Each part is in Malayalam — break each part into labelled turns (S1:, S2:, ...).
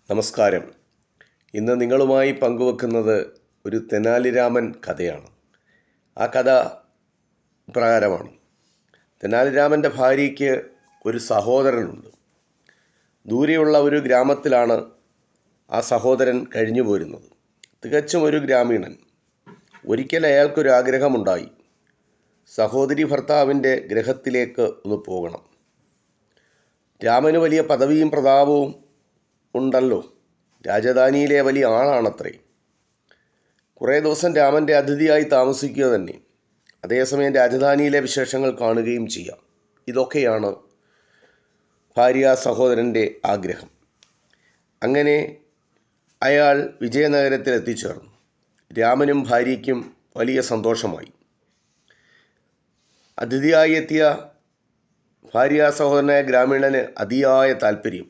S1: നമസ്കാരം. ഇന്ന് നിങ്ങളുമായി പങ്കുവെക്കുന്നത് ഒരു തെനാലി രാമൻ കഥയാണ്. ആ കഥ പ്രകാരമാണ്. തെനാലി രാമൻ്റെ ഭാര്യയ്ക്ക് ഒരു സഹോദരനുണ്ട്. ദൂരെയുള്ള ഒരു ഗ്രാമത്തിലാണ് ആ സഹോദരൻ കഴിഞ്ഞു പോരുന്നത്. തികച്ചും ഒരു ഗ്രാമീണൻ. ഒരിക്കൽ അയാൾക്കൊരു ആഗ്രഹമുണ്ടായി. സഹോദരി ഭർത്താവിൻ്റെ ഗൃഹത്തിലേക്ക് ഒന്ന് പോകണം. രാമന് വലിയ പദവിയും പ്രതാപവും ഉണ്ടല്ലോ. രാജധാനിയിലെ വലിയ ആളാണത്രേ. കുറേ ദിവസം രാമൻ്റെ അതിഥിയായി താമസിക്കുക തന്നെ. അതേസമയം രാജധാനിയിലെ വിശേഷങ്ങൾ കാണുകയും ചെയ്യാം. ഇതൊക്കെയാണ് ഭാര്യ സഹോദരൻ്റെ ആഗ്രഹം. അങ്ങനെ അയാൾ വിജയനഗരത്തിൽ എത്തിച്ചേർന്നു. രാമനും ഭാര്യയ്ക്കും വലിയ സന്തോഷമായി. അതിഥിയായി എത്തിയ ഭാര്യ സഹോദരനായ ഗ്രാമീണന് അതിയായ താല്പര്യം.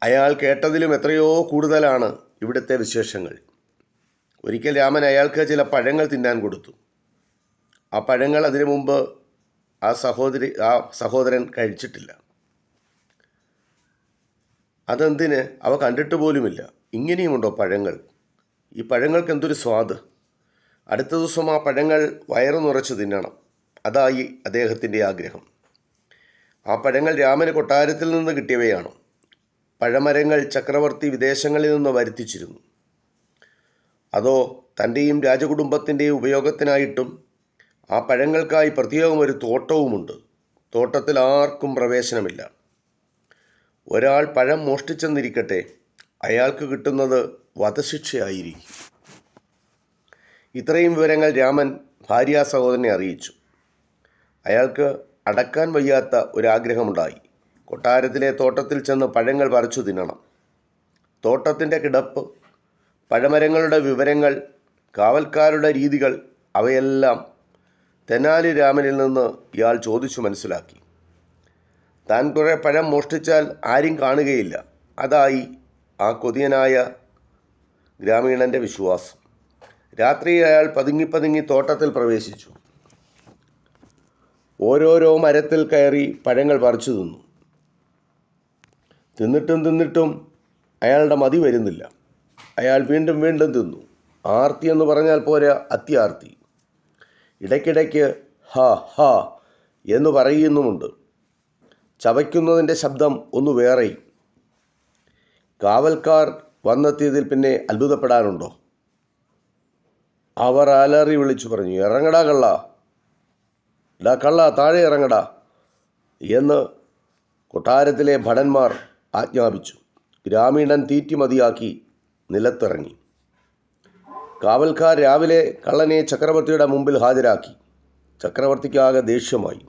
S1: അയാൾ കേട്ടതിലും എത്രയോ കൂടുതലാണ് ഇവിടുത്തെ വിശേഷങ്ങൾ. ഒരിക്കൽ രാമൻ അയാൾക്ക് ചില പഴങ്ങൾ തിന്നാൻ കൊടുത്തു. ആ പഴങ്ങൾ അതിനു മുമ്പ് ആ സഹോദരൻ കഴിച്ചിട്ടില്ല. അതെന്തിന്? അവ കണ്ടിട്ട് പോലുമില്ല. ഇങ്ങനെയുമുണ്ടോ പഴങ്ങൾ? ഈ പഴങ്ങൾക്ക് എന്തൊരു സ്വാദ്! അടുത്ത ദിവസം ആ പഴങ്ങൾ വയറു നിറച്ച് തിന്നണം. അതായി അദ്ദേഹത്തിൻ്റെ ആഗ്രഹം. ആ പഴങ്ങൾ രാമന് കൊട്ടാരത്തിൽ നിന്ന് കിട്ടിയവയാണ്. പഴമരങ്ങൾ ചക്രവർത്തി വിദേശങ്ങളിൽ നിന്ന് വരുത്തിച്ചിരുന്നു. അതോ തൻ്റെയും രാജകുടുംബത്തിൻ്റെയും ഉപയോഗത്തിനായിട്ടും ആ പഴങ്ങൾക്കായി പ്രത്യേകം ഒരു തോട്ടവുമുണ്ട്. തോട്ടത്തിൽ ആർക്കും പ്രവേശനമില്ല. ഒരാൾ പഴം മോഷ്ടിച്ചെന്നിരിക്കട്ടെ, അയാൾക്ക് കിട്ടുന്നത് വധശിക്ഷയായിരിക്കും. ഇത്രയും വിവരങ്ങൾ രാമൻ ഭാര്യ സഹോദരനെ അറിയിച്ചു. അയാൾക്ക് അടക്കാൻ വയ്യാത്ത ഒരാഗ്രഹമുണ്ടായി. കൊട്ടാരത്തിലെ തോട്ടത്തിൽ ചെന്ന് പഴങ്ങൾ പറിച്ചു തിന്നണം. തോട്ടത്തിൻ്റെ കിടപ്പ്, പഴമരങ്ങളുടെ വിവരങ്ങൾ, കാവൽക്കാരുടെ രീതികൾ, അവയെല്ലാം തെനാലി രാമനിൽ നിന്ന് ഇയാൾ ചോദിച്ചു മനസ്സിലാക്കി. താൻ കുറേ പഴം മോഷ്ടിച്ചാൽ ആരും കാണുകയില്ല. അതായി ആ കൊതിയനായ ഗ്രാമീണൻ്റെ വിശ്വാസം. രാത്രി അയാൾ പതുങ്ങി തോട്ടത്തിൽ പ്രവേശിച്ചു. ഓരോരോ മരത്തിൽ കയറി പഴങ്ങൾ പറിച്ചു തിന്നു. തിന്നിട്ടും അയാളുടെ മതി വരുന്നില്ല. അയാൾ വീണ്ടും തിന്നു. ആർത്തി എന്ന് പറഞ്ഞാൽ പോരാ, അത്യാർത്തി. ഇടയ്ക്കിടയ്ക്ക് ഹാ ഹാ എന്ന് പറയുന്നുമുണ്ട്. ചവയ്ക്കുന്നതിൻ്റെ ശബ്ദം ഒന്ന് വേറെയും. കാവൽക്കാർ വന്നെത്തിയതിൽ പിന്നെ അത്ഭുതപ്പെടാനുണ്ടോ? അവർ അലറി വിളിച്ചു പറഞ്ഞു, "ഇറങ്ങടാ കള്ള, കള്ള താഴെ ഇറങ്ങടാ" എന്ന് കൊട്ടാരത്തിലെ ഭടന്മാർ ആജ്ഞാപിച്ചു. ഗ്രാമീണൻ തീറ്റി മതിയാക്കി നിലത്തിറങ്ങി. കാവൽക്കാർ രാവിലെ കള്ളനെ ചക്രവർത്തിയുടെ മുമ്പിൽ ഹാജരാക്കി. ചക്രവർത്തിക്കാകെ ദേഷ്യമായി.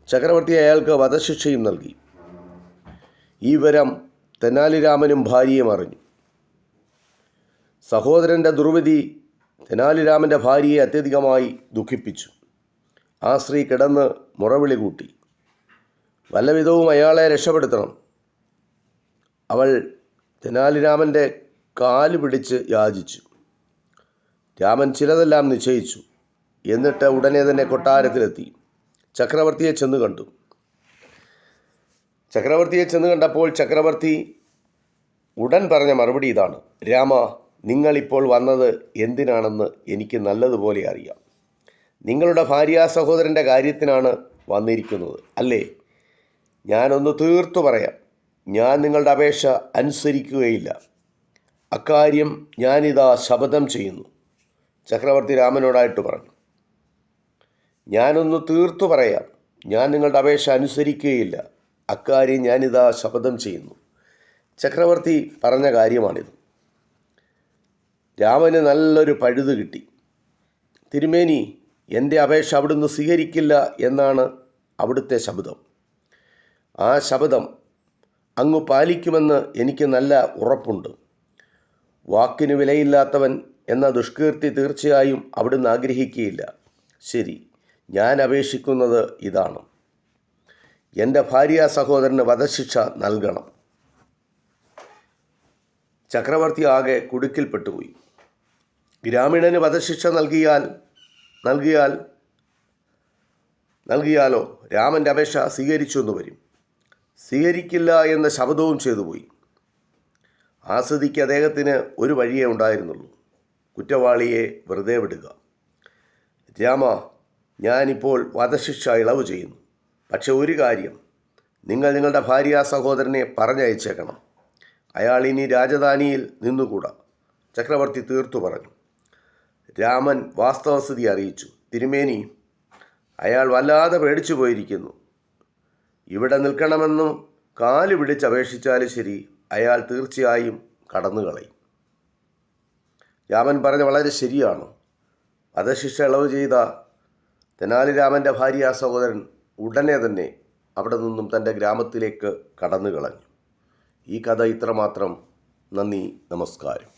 S1: ചക്രവർത്തി അയാൾക്ക് വധശിക്ഷയും നൽകി. ഈ വിവരം തെനാലി രാമനും ഭാര്യയും അറിഞ്ഞു. സഹോദരൻ്റെ ദുർവിധി തെനാലി രാമൻ്റെ ഭാര്യയെ അത്യധികമായി ദുഃഖിപ്പിച്ചു. ആ സ്ത്രീ കിടന്ന് മുറവിളി കൂട്ടി. വല്ലവിധവും അയാളെ രക്ഷപ്പെടുത്തണം. അവൾ തെനാലി രാമൻ്റെ കാല് പിടിച്ച് യാചിച്ചു. രാമൻ ചിലതെല്ലാം നിശ്ചയിച്ചു. എന്നിട്ട് ഉടനെ തന്നെ കൊട്ടാരത്തിലെത്തി. ചക്രവർത്തിയെ ചെന്ന് കണ്ടപ്പോൾ ചക്രവർത്തി ഉടൻ പറഞ്ഞ മറുപടി ഇതാണ്: "രാമ, നിങ്ങളിപ്പോൾ വന്നത് എന്തിനാണെന്ന് എനിക്ക് നല്ലതുപോലെ അറിയാം. നിങ്ങളുടെ ഭാര്യ സഹോദരൻ്റെ കാര്യത്തിനാണ് വന്നിരിക്കുന്നത്, അല്ലേ? ഞാനൊന്ന് തീർത്തു പറയാം. ഞാൻ നിങ്ങളുടെ അപേക്ഷ അനുസരിക്കുകയില്ല. അക്കാര്യം ഞാനിതാ ശപഥം ചെയ്യുന്നു." ചക്രവർത്തി രാമനോടായിട്ട് പറഞ്ഞു. "ഞാനൊന്ന് തീർത്തു പറയാം. ഞാൻ നിങ്ങളുടെ അപേക്ഷ അനുസരിക്കുകയില്ല. അക്കാര്യം ഞാനിതാ ശപഥം ചെയ്യുന്നു." ചക്രവർത്തി പറഞ്ഞ കാര്യമാണിത്. രാമന് നല്ലൊരു പഴുത് കിട്ടി. "തിരുമേനി, എൻ്റെ അപേക്ഷ അവിടുന്ന് സ്വീകരിക്കില്ല എന്നാണ് അവിടുത്തെ ശപഥം. ആ ശപഥം അങ്ങ് പാലിക്കുമെന്ന് എനിക്ക് നല്ല ഉറപ്പുണ്ട്. വാക്കിന് വിലയില്ലാത്തവൻ എന്ന ദുഷ്കീർത്തി തീർച്ചയായും അവിടുന്ന് ആഗ്രഹിക്കുകയില്ല. ശരി, ഞാൻ അപേക്ഷിക്കുന്നത് ഇതാണ്: എൻ്റെ ഭാര്യ സഹോദരന് വധശിക്ഷ നൽകണം." ചക്രവർത്തി ആകെ കുടുക്കിൽപ്പെട്ടുപോയി. ഗ്രാമീണന് വധശിക്ഷ നൽകിയാലോ രാമൻ്റെ അപേക്ഷ സ്വീകരിച്ചു എന്ന് വരും. സ്വീകരിക്കില്ല എന്ന ശപഥവും ചെയ്തുപോയി. ആ സ്ഥിതിക്ക് അദ്ദേഹത്തിന് ഒരു വഴിയേ ഉണ്ടായിരുന്നുള്ളൂ: കുറ്റവാളിയെ വെറുതെ വിടുക. രാമ, ഞാനിപ്പോൾ വധശിക്ഷ ഇളവ് ചെയ്യുന്നു. പക്ഷെ ഒരു കാര്യം, നിങ്ങൾ നിങ്ങളുടെ ഭാര്യ സഹോദരനെ പറഞ്ഞയച്ചേക്കണം. അയാൾ ഇനി രാജധാനിയിൽ നിന്നുകൂടാ. ചക്രവർത്തി തീർത്തു പറഞ്ഞു. രാമൻ വാസ്തവസ്ഥിതി അറിയിച്ചു. തിരുമേനി, അയാൾ വല്ലാതെ പേടിച്ചു പോയിരിക്കുന്നു. ഇവിടെ നിൽക്കണമെന്നും കാല് പിടിച്ചപേക്ഷിച്ചാലും ശരി, അയാൾ തീർച്ചയായും കടന്നുകളയും. രാമൻ പറഞ്ഞ വളരെ ശരിയാണ്. വധശിക്ഷ ഇളവ് ചെയ്ത തെനാലി രാമൻ്റെ ഭാര്യ സഹോദരൻ ഉടനെ തന്നെ അവിടെ നിന്നും തൻ്റെ ഗ്രാമത്തിലേക്ക് കടന്നു കളഞ്ഞു. ഈ കഥ ഇത്രമാത്രം. നന്ദി, നമസ്കാരം.